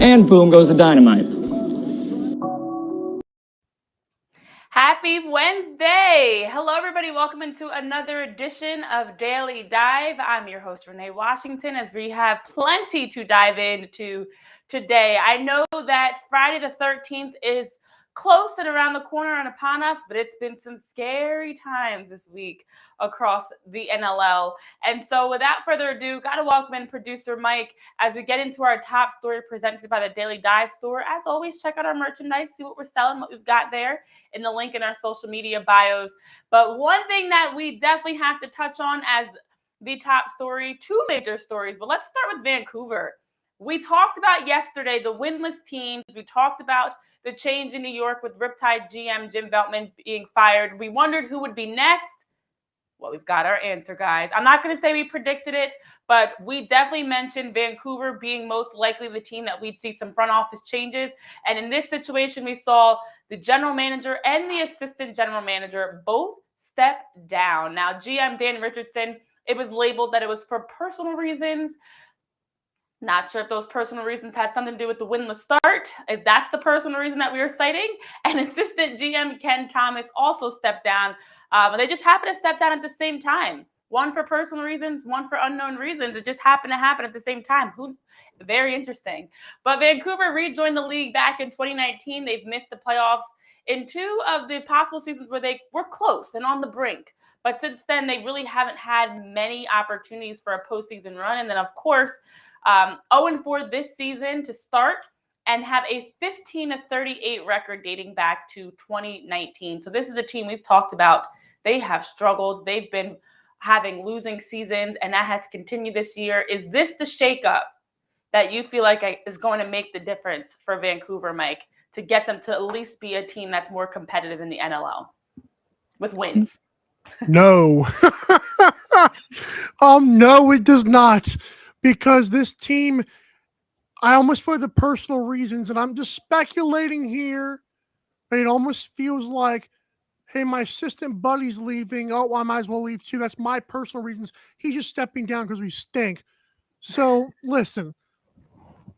and boom goes the dynamite. Happy Wednesday! Hello, everybody. Welcome into another edition of Daily Dive. I'm your host, Renee Washington, as we have plenty to dive into today. I know that Friday the 13th is close and around the corner and upon us, but it's been some scary times this week across the NLL. And so without further ado, got to welcome in producer Mike as we get into our top story presented by the Daily Dive store. As always, check out our merchandise, see what we're selling, what we've got there in the link in our social media bios. But one thing that we definitely have to touch on as the top story, two major stories, but let's start with Vancouver. We talked about yesterday the winless teams. We talked about the change in New York with Riptide GM Jim Veltman being fired. We wondered who would be next. Well, we've got our answer, guys. I'm not going to say we predicted it, but we definitely mentioned Vancouver being most likely the team that we'd see some front office changes. And in this situation, we saw the general manager and the assistant general manager both step down. Now, GM Dan Richardson, it was labeled that it was for personal reasons. Not sure if those personal reasons had something to do with the winless start, if that's the personal reason that we were citing. And assistant GM Ken Thomas also stepped down. But they just happened to step down at the same time. One for personal reasons, one for unknown reasons. It just happened to happen at the same time. Very interesting. But Vancouver rejoined the league back in 2019. They've missed the playoffs in two of the possible seasons where they were close and on the brink. But since then, they really haven't had many opportunities for a postseason run. And then, of course, 0-4 this season to start and have a 15-38 record dating back to 2019. So this is a team we've talked about. They have struggled. They've been having losing seasons, and that has continued this year. Is this the shakeup that you feel like is going to make the difference for Vancouver, Mike, to get them to at least be a team that's more competitive in the NLL with wins? No. No, it does not. Because this team, I almost for the personal reasons, and I'm just speculating here, but it almost feels like, hey, my assistant buddy's leaving. Oh, well, I might as well leave too. That's my personal reasons. He's just stepping down because we stink. So listen,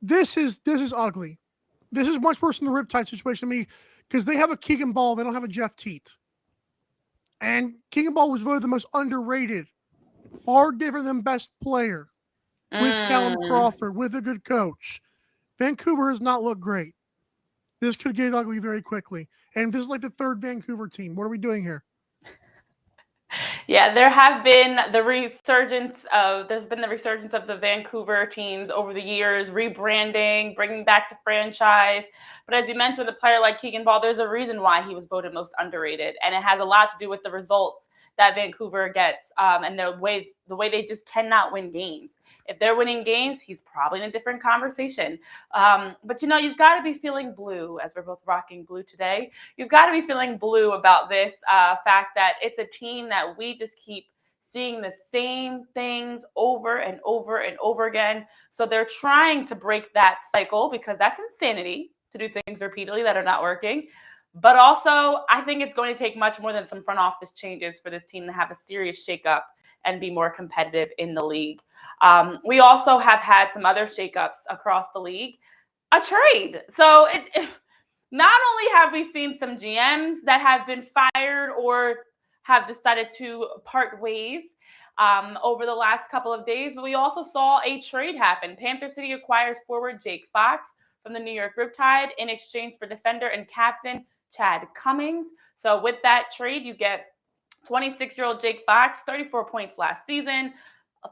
this is ugly. This is much worse than the Riptide situation to me because they have a Keegan Ball. They don't have a Jeff Teat. And Keegan Ball was voted the most underrated, far different than best player. With Callum Crawford, with a good coach. Vancouver has not looked great. This could get ugly very quickly. And this is like the third Vancouver team. What are we doing here? Yeah, there's been the resurgence of the Vancouver teams over the years, rebranding, bringing back the franchise. But as you mentioned, with a player like Keegan Ball, there's a reason why he was voted most underrated. And it has a lot to do with the results that Vancouver gets and the way they just cannot win games. If they're winning games, he's probably in a different conversation. But, you've got to be feeling blue, as we're both rocking blue today. You've got to be feeling blue about this fact that it's a team that we just keep seeing the same things over and over and over again. So they're trying to break that cycle because that's insanity to do things repeatedly that are not working. But also, I think it's going to take much more than some front office changes for this team to have a serious shakeup and be more competitive in the league. We also have had some other shakeups across the league. A trade. So not only have we seen some GMs that have been fired or have decided to part ways over the last couple of days, but we also saw a trade happen. Panther City acquires forward Jake Fox from the New York Riptide in exchange for defender and captain Chad Cummings. So with that trade, you get 26-year-old Jake Fox, 34 points last season,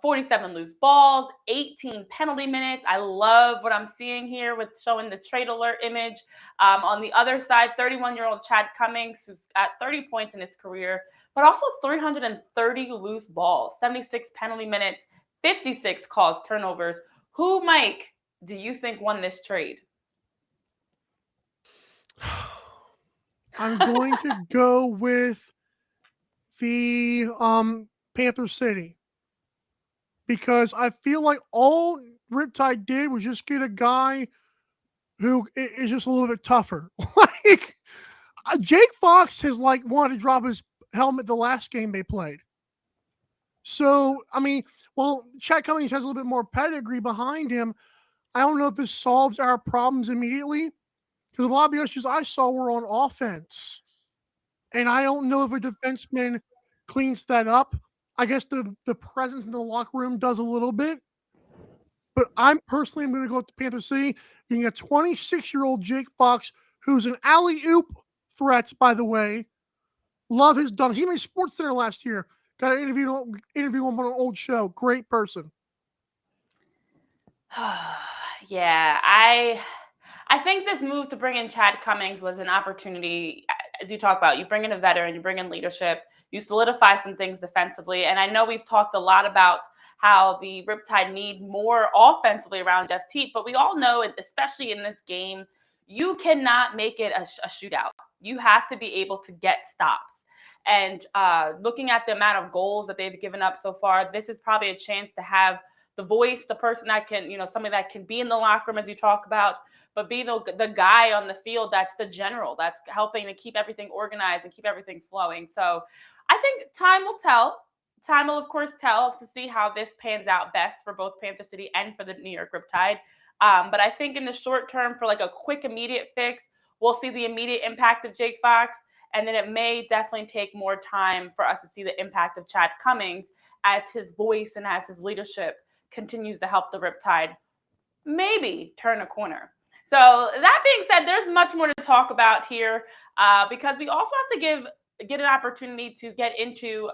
47 loose balls, 18 penalty minutes. I love what I'm seeing here with showing the trade alert image. On the other side, 31-year-old Chad Cummings, who's got 30 points in his career, but also 330 loose balls, 76 penalty minutes, 56 caused turnovers. Who, Mike, do you think won this trade? I'm going to go with the Panther City because I feel like all Riptide did was just get a guy who is just a little bit tougher. Like Jake Fox has wanted to drop his helmet the last game they played. So, I mean, well, Chad Cummings has a little bit more pedigree behind him. I don't know if this solves our problems immediately, because a lot of the issues I saw were on offense. And I don't know if a defenseman cleans that up. I guess the presence in the locker room does a little bit. But I'm personally going to go with the Panther City. You get 26-year-old Jake Fox, who's an alley-oop threat, by the way. Love his dunk. He made Sports Center last year. Got to interview him on an old show. Great person. Yeah, I think this move to bring in Chad Cummings was an opportunity. As you talk about, you bring in a veteran, you bring in leadership, you solidify some things defensively. And I know we've talked a lot about how the Riptide need more offensively around Jeff Teat, but we all know, especially in this game, you cannot make it a shootout. You have to be able to get stops. And looking at the amount of goals that they've given up so far, this is probably a chance to have the voice, the person that can, somebody that can be in the locker room, as you talk about, but be the guy on the field that's the general, that's helping to keep everything organized and keep everything flowing. So I think time will tell. Time will, of course, tell to see how this pans out best for both Panther City and for the New York Riptide. But I think in the short term, for like a quick, immediate fix, we'll see the immediate impact of Jake Fox. And then it may definitely take more time for us to see the impact of Chad Cummings as his voice and as his leadership continues to help the Riptide maybe turn a corner. So that being said, there's much more to talk about here because we also have to get an opportunity to get into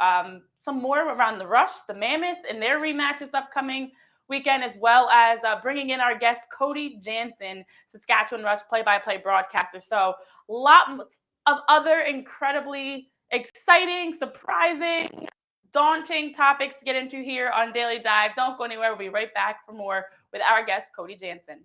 some more around the Rush, the Mammoth, and their rematch this upcoming weekend, as well as bringing in our guest, Cody Janzen, Saskatchewan Rush play-by-play broadcaster. So a lot of other incredibly exciting, surprising, daunting topics to get into here on Daily Dive. Don't go anywhere. We'll be right back for more with our guest, Cody Janzen.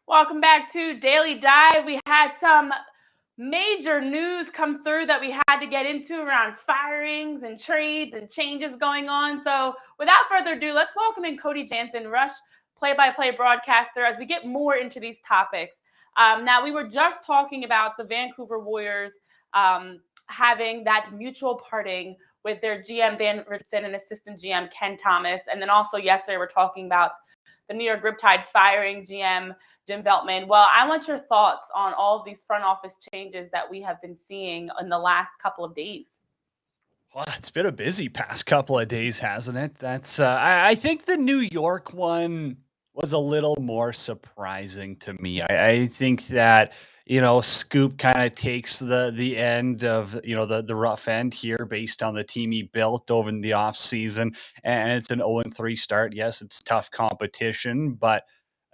Welcome back to Daily Dive. We had some major news come through that we had to get into around firings and trades and changes going on. So without further ado, let's welcome in Cody Janzen, Rush play-by-play broadcaster, as we get more into these topics. Now, we were just talking about the Vancouver Warriors having that mutual parting with their GM, Dan Richardson, and assistant GM, Ken Thomas. And then also yesterday, we're talking about the New York Riptide firing GM, Jim Veltman. Well, I want your thoughts on all of these front office changes that we have been seeing in the last couple of days. Well, it's been a busy past couple of days, hasn't it? That's I think the New York one was a little more surprising to me. I think that Scoop kind of takes the end of the rough end here based on the team he built over in the off season, and it's an 0-3 start. Yes, it's tough competition, but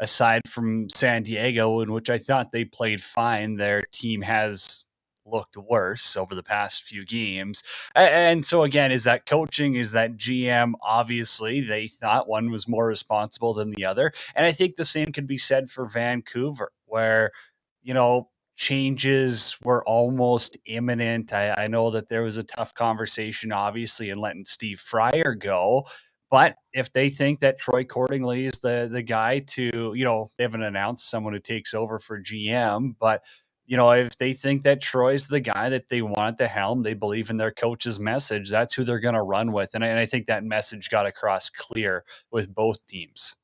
aside from San Diego, in which I thought they played fine, their team has looked worse over the past few games. And so again, is that coaching? Is that GM? Obviously, they thought one was more responsible than the other. And I think the same could be said for Vancouver, where, changes were almost imminent. I know that there was a tough conversation, obviously, in letting Steve Fryer go. But if they think that Troy Cordingley is the guy to, they haven't announced someone who takes over for GM, but if they think that Troy's the guy that they want at the helm, they believe in their coach's message, that's who they're going to run with. And I think that message got across clear with both teams.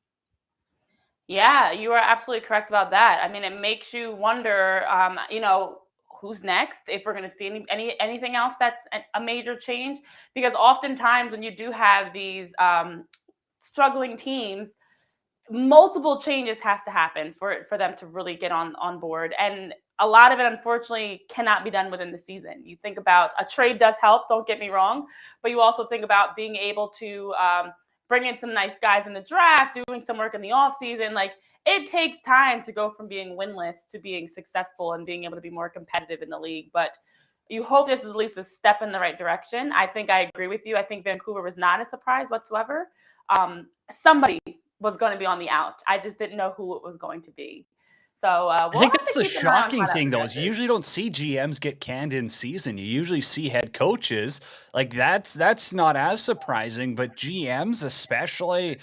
Yeah, you are absolutely correct about that. I mean, it makes you wonder, who's next, if we're going to see anything else that's a major change, because oftentimes when you do have these struggling teams, multiple changes have to happen for them to really get on board. And a lot of it, unfortunately, cannot be done within the season. You think about a trade does help, don't get me wrong, but you also think about being able to bring in some nice guys in the draft, doing some work in the offseason. Like, it takes time to go from being winless to being successful and being able to be more competitive in the league. But you hope this is at least a step in the right direction. I think I agree with you. I think Vancouver was not a surprise whatsoever. Somebody was going to be on the out. I just didn't know who it was going to be. So I we'll think have that's to the keep an eye on shocking how that thing, though, is you progresses. usually don't see GMs get canned in season. You usually see head coaches. Like that's not as surprising, but GMs, especially,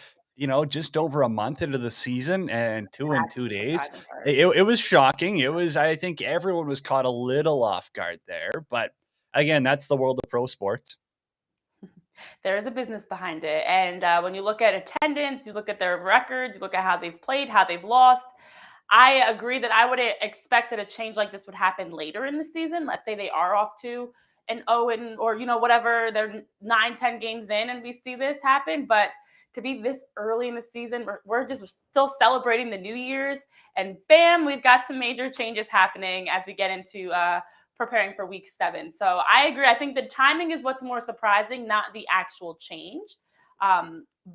just over a month into the season and in That's 2 the days, surprising part. it was shocking. I think everyone was caught a little off guard there. But again, that's the world of pro sports. There is a business behind it. And when you look at attendance, you look at their records, you look at how they've played, how they've lost. I agree that I would expect that a change like this would happen later in the season. Let's say they are off to an 0 and or whatever, they're 9-10 games in and we see this happen. But to be this early in the season, we're just still celebrating the New Year's, and bam, we've got some major changes happening as we get into preparing for week 7. So I agree. I think the timing is what's more surprising, not the actual change.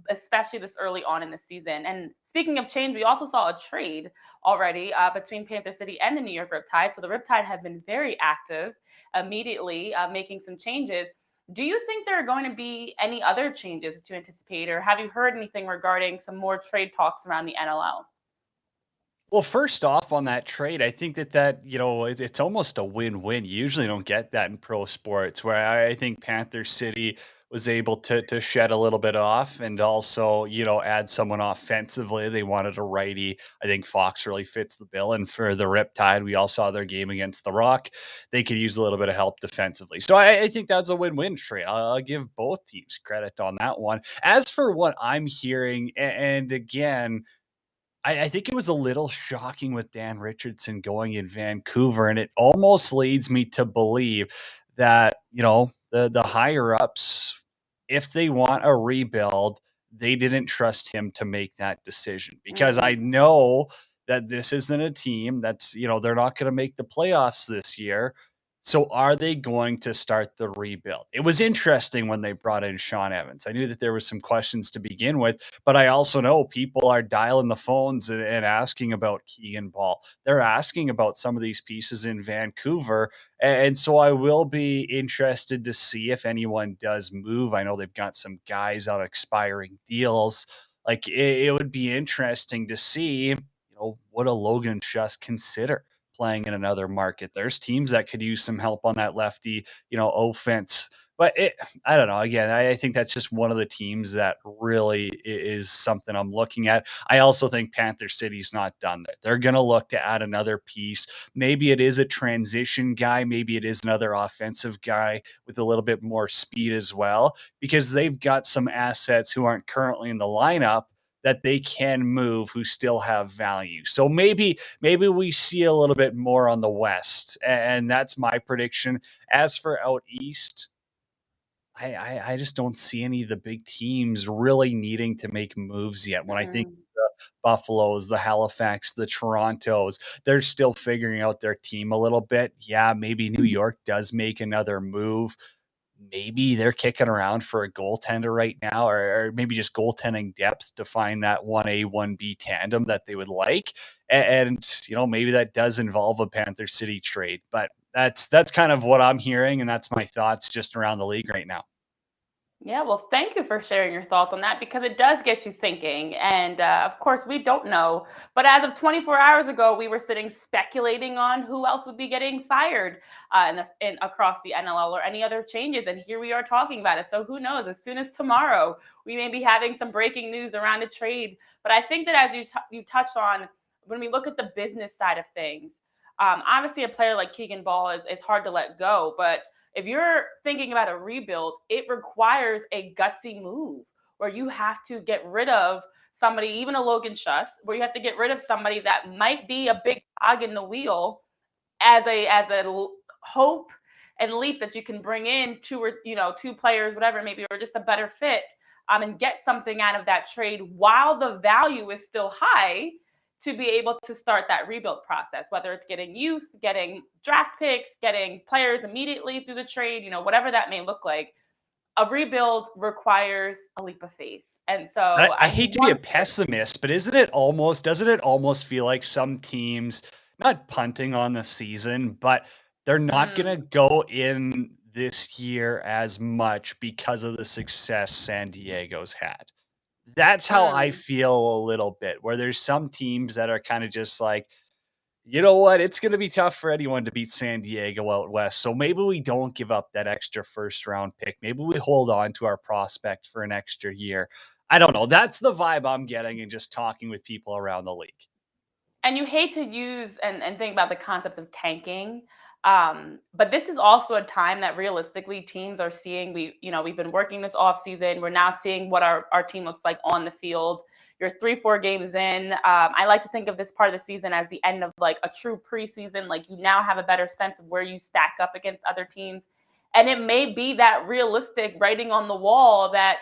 Especially this early on in the season. And speaking of change, we also saw a trade already between Panther City and the New York Riptide. So the Riptide have been very active immediately, making some changes. Do you think there are going to be any other changes to anticipate, or have you heard anything regarding some more trade talks around the NLL? Well, first off, on that trade, I think it's almost a win-win. You usually don't get that in pro sports, where I think Panther City was able to shed a little bit off and also, add someone offensively. They wanted a righty. I think Fox really fits the bill. And for the Riptide, we all saw their game against the Rock. They could use a little bit of help defensively. So I think that's a win-win trade. I'll give both teams credit on that one. As for what I'm hearing, and again, I think it was a little shocking with Dan Richardson going in Vancouver, and it almost leads me to believe that, the higher ups, if they want a rebuild, they didn't trust him to make that decision, because I Mm-hmm. know that this isn't a team that's, they're not going to make the playoffs this year. So are they going to start the rebuild? It was interesting when they brought in Sean Evans. I knew that there was some questions to begin with, but I also know people are dialing the phones and asking about Keegan Ball. They're asking about some of these pieces in Vancouver. And so I will be interested to see if anyone does move. I know they've got some guys on expiring deals. Like it would be interesting to see, what a Logan Schuss consider playing in another market. There's teams that could use some help on that lefty, offense. But I don't know. Again, I think that's just one of the teams that really is something I'm looking at. I also think Panther City's not done there. They're going to look to add another piece. Maybe it is a transition guy. Maybe it is another offensive guy with a little bit more speed as well, because they've got some assets who aren't currently in the lineup that they can move, who still have value. So maybe we see a little bit more on the West, and that's my prediction. As for out East, I just don't see any of the big teams really needing to make moves yet. When I think Mm-hmm. the Buffaloes, the Halifax, the Torontos, they're still figuring out their team a little bit. Yeah, maybe New York does make another move. Maybe they're kicking around for a goaltender right now, or maybe just goaltending depth to find that 1A, 1B tandem that they would like. And maybe that does involve a Panther City trade. But that's kind of what I'm hearing, and that's my thoughts just around the league right now. Yeah, well, thank you for sharing your thoughts on that, because it does get you thinking. And of course, we don't know. But as of 24 hours ago, we were sitting speculating on who else would be getting fired across the NLL, or any other changes. And here we are talking about it. So who knows? As soon as tomorrow, we may be having some breaking news around a trade. But I think that, as you touched on, when we look at the business side of things, obviously a player like Keegan Ball is hard to let go. But if you're thinking about a rebuild, it requires a gutsy move where you have to get rid of somebody, even a Logan Schuss, where you have to get rid of somebody that might be a big cog in the wheel, as a hope and leap that you can bring in two players, whatever, maybe, or just a better fit, and get something out of that trade while the value is still high. to be able to start that rebuild process, whether it's getting youth, getting draft picks, getting players immediately through the trade, whatever that may look like. A rebuild requires a leap of faith. And so I hate to be a pessimist, but doesn't it almost feel like some teams not punting on the season, but they're not going to go in this year as much because of the success San Diego's had? That's how I feel a little bit, where there's some teams that are kind of just like, you know what? It's going to be tough for anyone to beat San Diego out west. So maybe we don't give up that extra first round pick. Maybe we hold on to our prospect for an extra year. I don't know. That's the vibe I'm getting and just talking with people around the league. And you hate to use and think about the concept of tanking. But this is also a time that realistically teams are seeing. We've been working this off season. We're now seeing what our team looks like on the field. You're 3-4 games in. I like to think of this part of the season as the end of like a true preseason. Like you now have a better sense of where you stack up against other teams. And it may be that realistic writing on the wall that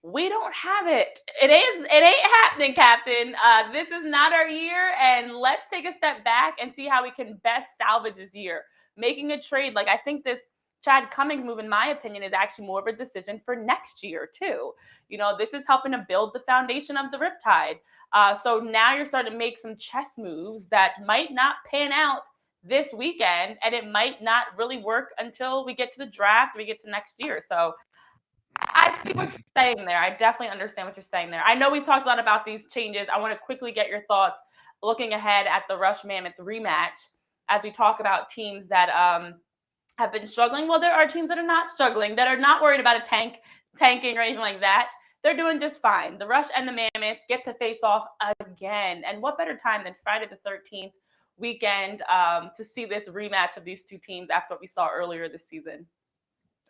we don't have it. It ain't happening, Captain. This is not our year. And let's take a step back and see how we can best salvage this year. Making a trade, like I think this Chad Cummings move, in my opinion, is actually more of a decision for next year, too. This is helping to build the foundation of the Riptide. So now you're starting to make some chess moves that might not pan out this weekend, and it might not really work until we get to the draft, we get to next year. So I see what you're saying there. I definitely understand what you're saying there. I know we've talked a lot about these changes. I want to quickly get your thoughts looking ahead at the Rush Mammoth rematch as we talk about teams that have been struggling. Well, there are teams that are not struggling, that are not worried about tanking or anything like that. They're doing just fine. The Rush and the Mammoth get to face off again. And what better time than Friday the 13th weekend to see this rematch of these two teams after what we saw earlier this season?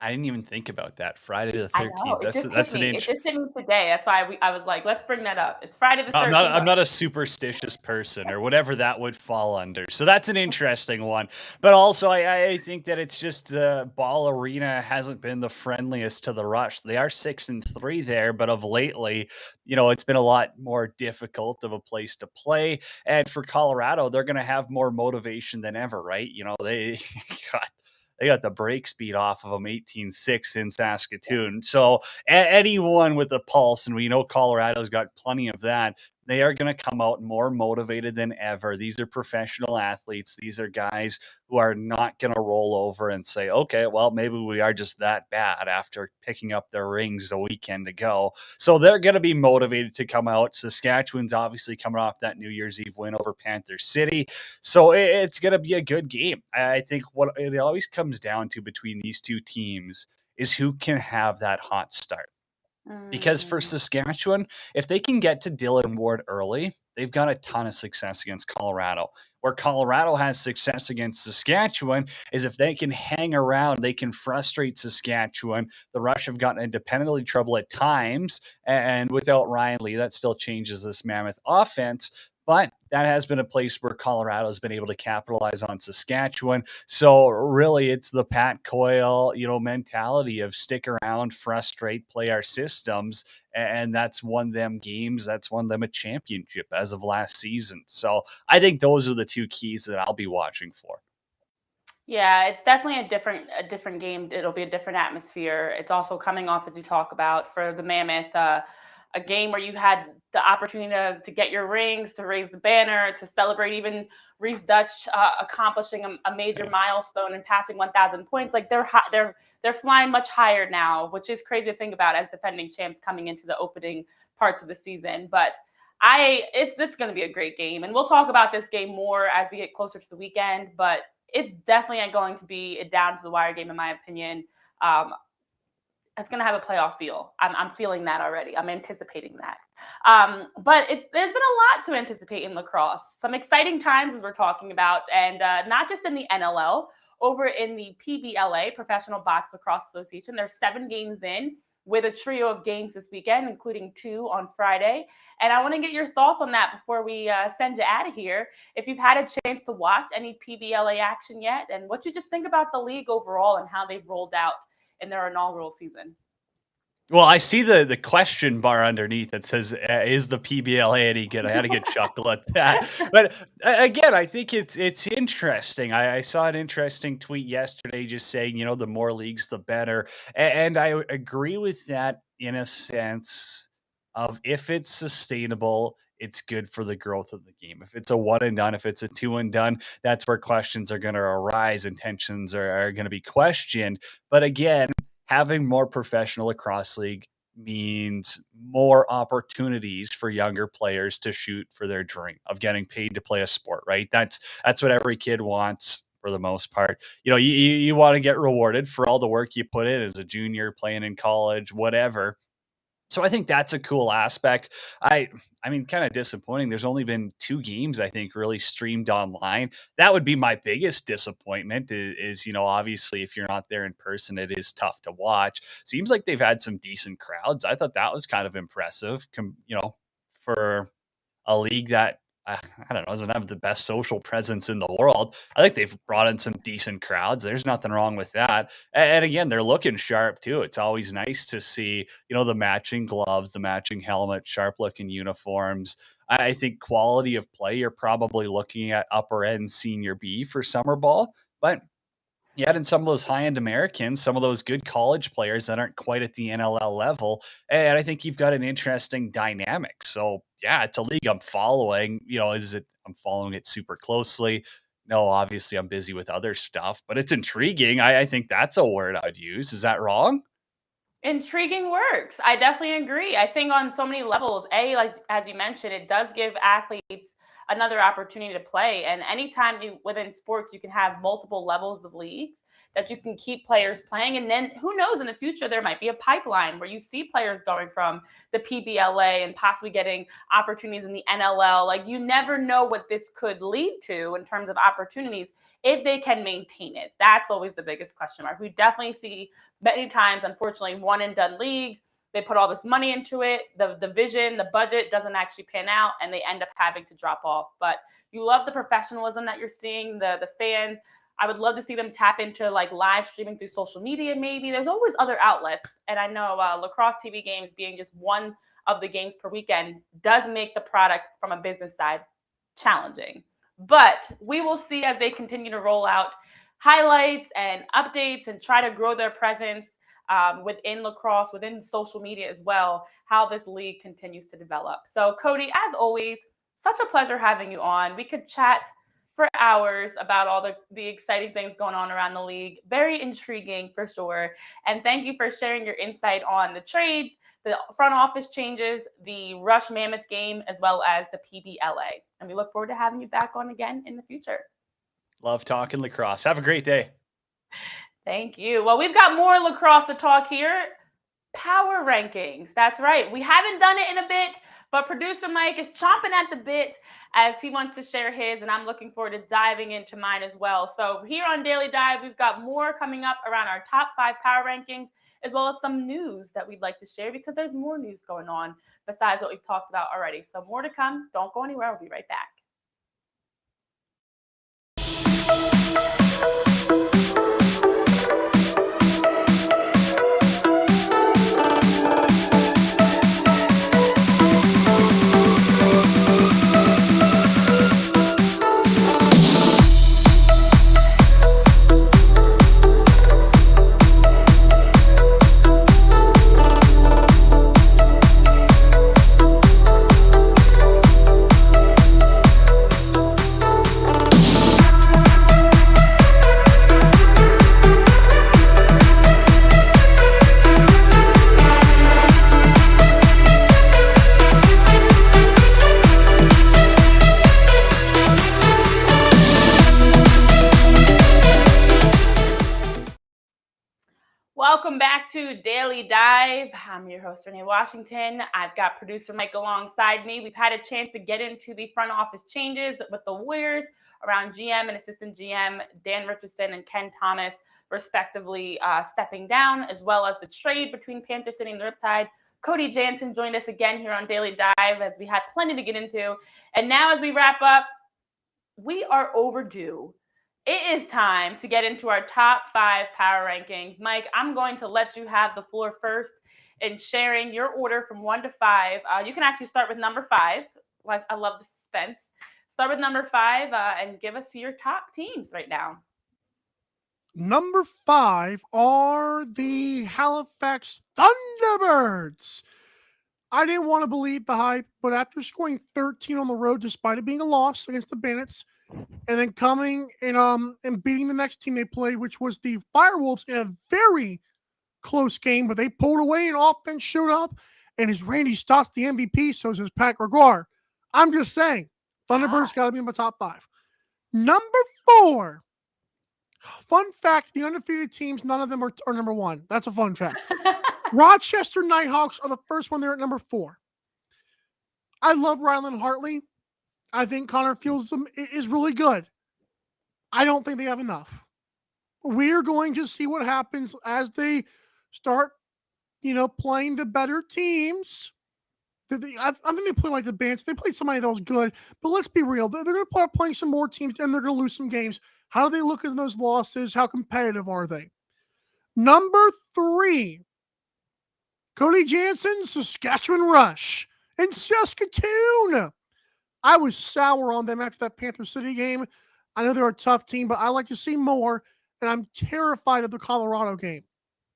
I didn't even think about that. Friday the I know. 13th. It just That's hit an me. inch. It just hit me today. That's why I was like, let's bring that up. It's Friday the 13th. I'm not a superstitious person or whatever that would fall under. So that's an interesting one. But also, I think that it's just Ball Arena hasn't been the friendliest to the Rush. They are 6-3 there, but of lately, it's been a lot more difficult of a place to play. And for Colorado, they're going to have more motivation than ever, right? They got the brakes beat off of them 18-6 in Saskatoon. So anyone with a pulse, and we know Colorado's got plenty of that, they are going to come out more motivated than ever. These are professional athletes. These are guys who are not going to roll over and say, okay, well, maybe we are just that bad after picking up their rings a weekend ago. So they're going to be motivated to come out. Saskatchewan's obviously coming off that New Year's Eve win over Panther City. So it's going to be a good game. I think what it always comes down to between these two teams is who can have that hot start. Because for Saskatchewan, if they can get to Dylan Ward early, they've got a ton of success against Colorado. Where Colorado has success against Saskatchewan is if they can hang around, they can frustrate Saskatchewan. The Rush have gotten into penalty trouble at times, and without Ryan Lee, that still changes this Mammoth offense. But that has been a place where Colorado has been able to capitalize on Saskatchewan. So really, it's the Pat Coyle, mentality of stick around, frustrate, play our systems, and that's won them games. That's won them a championship as of last season. So I think those are the two keys that I'll be watching for. Yeah, it's definitely a different game. It'll be a different atmosphere. It's also coming off, as you talk about, for the Mammoth, a game where you had the opportunity to get your rings, to raise the banner, to celebrate even Reese Dutch accomplishing a major milestone and passing 1,000 points. Like they're flying much higher now, which is crazy to think about as defending champs coming into the opening parts of the season. But it's going to be a great game, and we'll talk about this game more as we get closer to the weekend. But it's definitely going to be a down to the wire game, in my opinion. It's going to have a playoff feel. I'm feeling that already. I'm anticipating that. But there's been a lot to anticipate in lacrosse. Some exciting times as we're talking about, and not just in the NLL, over in the PBLA, Professional Box Lacrosse Association. There's 7 games in with a trio of games this weekend, including 2 on Friday. And I want to get your thoughts on that before we send you out of here. If you've had a chance to watch any PBLA action yet, and what you just think about the league overall and how they've rolled out in their inaugural season. Well, I see the question bar underneath that says, "Is the PBLA any good?" I had a good chuckle at that. But again, I think it's interesting. I saw an interesting tweet yesterday, just saying, the more leagues, the better, and I agree with that in a sense of if it's sustainable. It's good for the growth of the game. If it's a one and done, if it's a two and done, that's where questions are going to arise and tensions are going to be questioned. But again, having more professional lacrosse league means more opportunities for younger players to shoot for their dream of getting paid to play a sport, right? That's what every kid wants for the most part. You want to get rewarded for all the work you put in as a junior, playing in college, whatever. So I think that's a cool aspect. I mean, kind of disappointing. There's only been 2 games, I think, really streamed online. That would be my biggest disappointment is, obviously if you're not there in person, it is tough to watch. Seems like they've had some decent crowds. I thought that was kind of impressive, for a league that I don't know, doesn't have the best social presence in the world. I think they've brought in some decent crowds. There's nothing wrong with that. And again, they're looking sharp too. It's always nice to see, the matching gloves, the matching helmet, sharp looking uniforms. I think quality of play, you're probably looking at upper end senior B for summer ball. But yeah, and some of those high-end Americans, some of those good college players that aren't quite at the NLL level, and I think you've got an interesting dynamic. So, yeah, it's a league I'm following. I'm following it super closely. No, obviously I'm busy with other stuff, but it's intriguing. I think that's a word I'd use. Is that wrong? Intriguing works. I definitely agree. I think on so many levels, like as you mentioned, it does give athletes another opportunity to play. And anytime within sports, you can have multiple levels of leagues that you can keep players playing. And then who knows, in the future, there might be a pipeline where you see players going from the PBLA and possibly getting opportunities in the NLL. Like you never know what this could lead to in terms of opportunities if they can maintain it. That's always the biggest question mark. We definitely see many times, unfortunately, one and done leagues. They put all this money into it. The vision, the budget doesn't actually pan out, and they end up having to drop off. But you love the professionalism that you're seeing, the fans. I would love to see them tap into like live streaming through social media. Maybe there's always other outlets, and I know lacrosse TV games being just one of the games per weekend does make the product from a business side challenging. But we will see as they continue to roll out highlights and updates and try to grow their presence within lacrosse, within social media as well, how this league continues to develop. So, Cody, as always, such a pleasure having you on. We could chat for hours about all the exciting things going on around the league. Very intriguing for sure. And thank you for sharing your insight on the trades, the front office changes, the Rush Mammoth game, as well as the PBLA. And we look forward to having you back on again in the future. Love talking lacrosse. Have a great day. Thank you. Well, we've got more lacrosse to talk here. Power rankings. That's right. We haven't done it in a bit, but producer Mike is chomping at the bit as he wants to share his, and I'm looking forward to diving into mine as well. So here on Daily Dive, we've got more coming up around our top 5 power rankings, as well as some news that we'd like to share because there's more news going on besides what we've talked about already. So more to come. Don't go anywhere. We'll be right back. Welcome back to Daily Dive. I'm your host, Renee Washington. I've got producer Mike alongside me. We've had a chance to get into the front office changes with the Warriors around GM and assistant GM Dan Richardson and Ken Thomas, respectively, stepping down, as well as the trade between Panther City and the Riptide. Cody Janzen joined us again here on Daily Dive as we had plenty to get into. And now as we wrap up, we are overdue. It is time to get into our top 5 power rankings. Mike, I'm going to let you have the floor first. in sharing your order from 1 to 5. You can actually start with number 5. Like, I love the suspense. Start with number 5 and give us your top teams right now. Number 5 are the Halifax Thunderbirds. I didn't want to believe the hype, but after scoring 13 on the road, despite it being a loss against the Bandits, and then coming and beating the next team they played, which was the Firewolves, in a very close game, but they pulled away and offense showed up, and is Randy Stotts the MVP, so is Pat Gregoire. I'm just saying, Thunderbirds got to be in my top 5. Number 4. Fun fact, the undefeated teams, none of them are number 1. That's a fun fact. Rochester Nighthawks are the first one there at number 4. I love Ryland Hartley. I think Connor Fields is really good. I don't think they have enough. We're going to see what happens as they start, playing the better teams. I think they play like the Bandits. They played somebody that was good, but let's be real. They're going to start playing some more teams, and they're going to lose some games. How do they look in those losses? How competitive are they? Number 3, Cody Janzen, Saskatchewan Rush in Saskatoon. I was sour on them after that Panther City game. I know they're a tough team, but I like to see more, and I'm terrified of the Colorado game.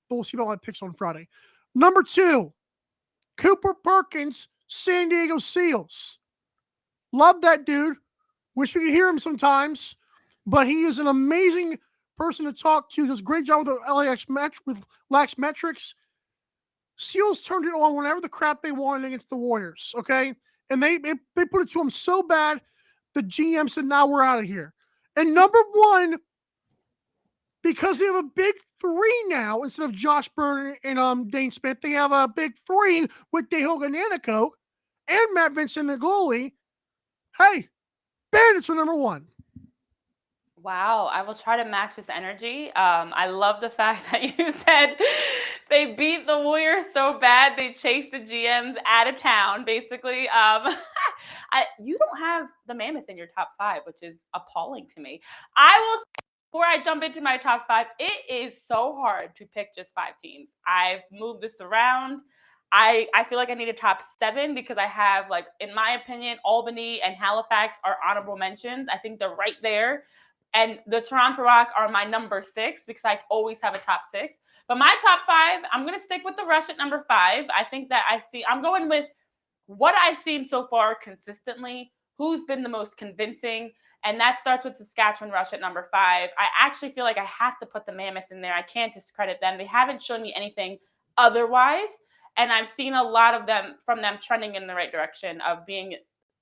But we'll see about my picks on Friday. Number 2, Cooper Perkins, San Diego Seals. Love that dude. Wish we could hear him sometimes, but he is an amazing person to talk to. Does a great job with the LAX match with lax metrics. Seals turned it on whenever the crap they wanted against the Warriors, okay? And they put it to him so bad, the GM said, now we're out of here. And number 1, because they have a big 3 now, instead of Josh Byrne and Dane Smith, they have a big 3 with Dehoga Nanakoke and Matt Vincent, the goalie. Hey, Bandits are number 1. Wow, I will try to match this energy. I love the fact that you said they beat the Warriors so bad they chased the GMs out of town, basically. You don't have the Mammoth in your top 5, which is appalling to me. I will say, before I jump into my top 5, it is so hard to pick just 5 teams. I've moved this around. I feel like I need a top 7 because I have, like, in my opinion, Albany and Halifax are honorable mentions. I think they're right there. And the Toronto Rock are my number 6 because I always have a top 6. But my top 5, I'm going to stick with the Rush at number 5. I think that I'm going with what I've seen so far consistently, who's been the most convincing, and that starts with Saskatchewan Rush at number 5. I actually feel like I have to put the Mammoth in there. I can't discredit them. They haven't shown me anything otherwise, and I've seen a lot of them from them trending in the right direction of being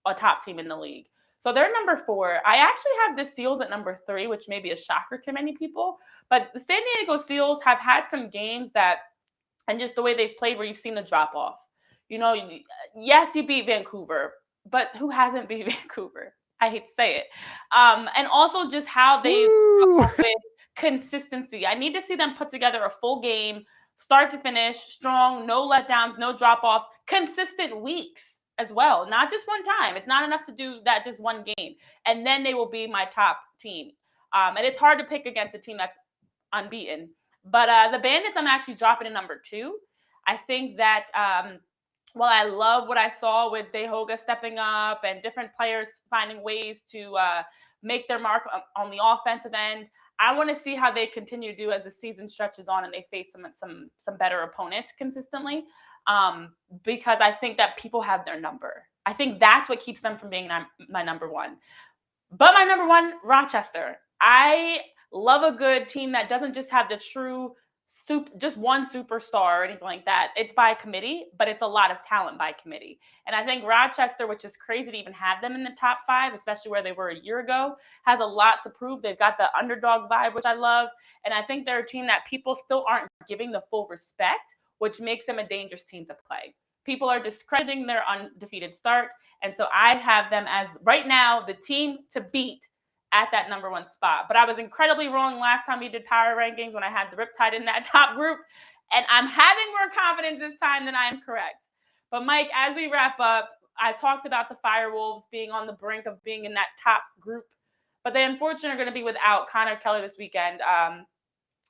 a top team in the league. So they're number 4. I actually have the Seals at number 3, which may be a shocker to many people. But the San Diego Seals have had some games that, and just the way they've played, where you've seen the drop off. Yes, you beat Vancouver, but who hasn't beat Vancouver? I hate to say it. And also just how they with consistency. I need to see them put together a full game, start to finish, strong, no letdowns, no drop offs, consistent weeks as well, not just one time. It's not enough to do that just one game, and then they will be my top team. And it's hard to pick against a team that's unbeaten. But the Bandits, I'm actually dropping in number 2. I think that while I love what I saw with Dehoga stepping up and different players finding ways to make their mark on the offensive end, I want to see how they continue to do as the season stretches on and they face some better opponents consistently. Because I think that people have their number. I think that's what keeps them from being my number 1. But my number 1, Rochester. I love a good team that doesn't just have the true just one superstar or anything like that. It's by committee, but it's a lot of talent by committee. And I think Rochester, which is crazy to even have them in the top 5, especially where they were a year ago, has a lot to prove. They've got the underdog vibe, which I love. And I think they're a team that people still aren't giving the full respect, which makes them a dangerous team to play. People are discrediting their undefeated start. And so I have them as, right now, the team to beat at that number 1 spot. But I was incredibly wrong last time we did power rankings when I had the Riptide in that top group. And I'm having more confidence this time than I am correct. But Mike, as we wrap up, I talked about the Firewolves being on the brink of being in that top group. But they unfortunately are going to be without Connor Kelly this weekend.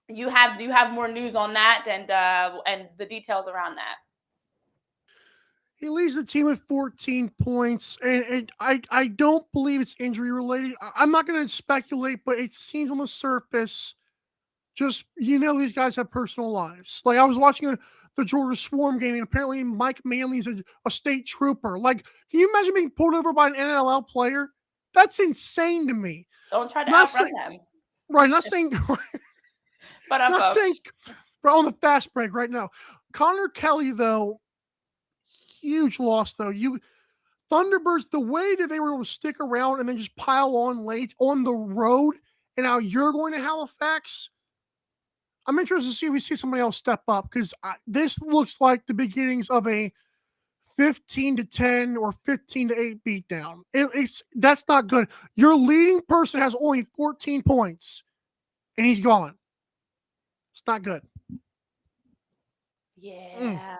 Do you have more news on that and the details around that? He leads the team with 14 points, and I don't believe it's injury related. I'm not going to speculate, but it seems on the surface, just these guys have personal lives. Like I was watching the Georgia Swarm game, and apparently Mike Manley's a state trooper. Like, can you imagine being pulled over by an NLL player? That's insane to me. Don't try to Not outrun saying, them. right? Not saying, But up, not saying. We're on the fast break right now. Connor Kelly, though, huge loss. Though Thunderbirds, the way that they were able to stick around and then just pile on late on the road, and now you're going to Halifax. I'm interested to see if we see somebody else step up, because this looks like the beginnings of a 15-10 or 15-8 beatdown. That's not good. Your leading person has only 14 points, and he's gone. It's not good. Yeah.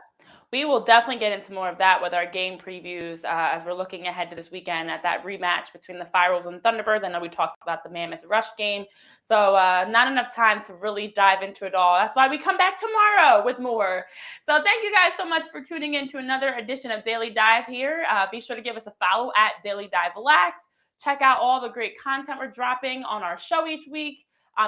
We will definitely get into more of that with our game previews as we're looking ahead to this weekend at that rematch between the Fire Wolves and Thunderbirds. I know we talked about the Mammoth Rush game, so not enough time to really dive into it all. That's why we come back tomorrow with more. So thank you guys so much for tuning in to another edition of Daily Dive here. Be sure to give us a follow at Daily Dive Relax. Check out all the great content we're dropping on our show each week.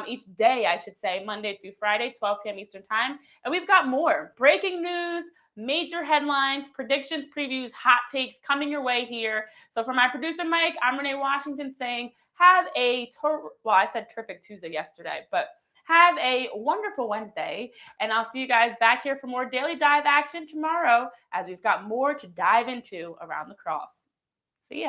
Each day, I should say, Monday through Friday, 12 p.m. Eastern Time. And we've got more breaking news, major headlines, predictions, previews, hot takes coming your way here. So for my producer, Mike, I'm Renee Washington saying I said terrific Tuesday yesterday, but have a wonderful Wednesday. And I'll see you guys back here for more Daily Dive action tomorrow as we've got more to dive into around the cross.